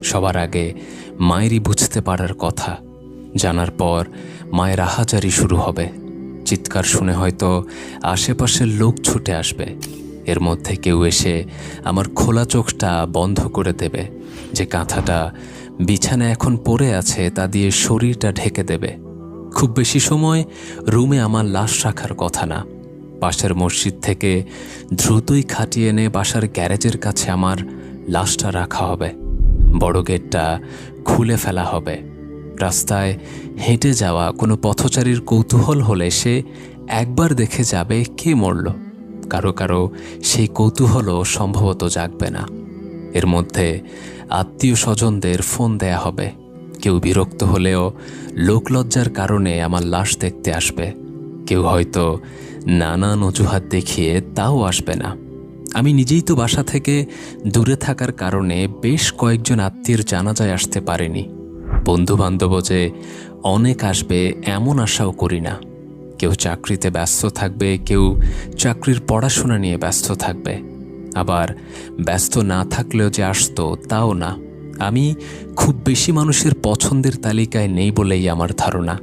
সবার আগে মায়েরই বুঝতে পারার কথা। জানার পর মায়ের আহাজারি শুরু হবে। চিৎকার শুনে হয়তো আশেপাশের লোক ছুটে আসবে। এর মধ্যে কেউ এসে আমার খোলা চোখটা বন্ধ করে দেবে, যে কাঁথাটা বিছানায় এখন পড়ে আছে তা দিয়ে শরীরটা ঢেকে দেবে। খুব বেশি সময় রুমে আমার লাশ রাখার কথা না। পাশের মসজিদ থেকে দ্রুতই খাটিয়ে এনে বাসার গ্যারেজের কাছে আমার লাশটা রাখা হবে। বড় গেটটা খুলে ফেলা হবে। রাস্তায় হেঁটে যাওয়া কোনো পথচারীর কৌতূহল হলে সে একবার দেখে যাবে কে মরল। কারো কারো সেই কৌতূহলও সম্ভবত জাগবে না। এর মধ্যে আত্মীয় স্বজনদের ফোন দেয়া হবে। কেউ বিরক্ত হলেও লোকলজ্জার কারণে আমার লাশ দেখতে আসবে। কেউ হয়তো নানান অজুহাত দেখিয়ে তাও আসবে না। আমি নিজেই তো বাসা থেকে দূরে থাকার কারণে বেশ কয়েকজন আত্মীয়ের জানাজায় আসতে পারিনি। বন্ধুবান্ধবও যে অনেক আসবে এমন আশাও করি না। কেউ চাকরিতে ব্যস্ত থাকবে, কেউ চাকরির পড়াশোনা নিয়ে ব্যস্ত থাকবে। আবার ব্যস্ত না থাকলেও যে আসতো তাও না। আমি খুব বেশি মানুষের পছন্দের তালিকায় নেই বলেই আমার ধারণা।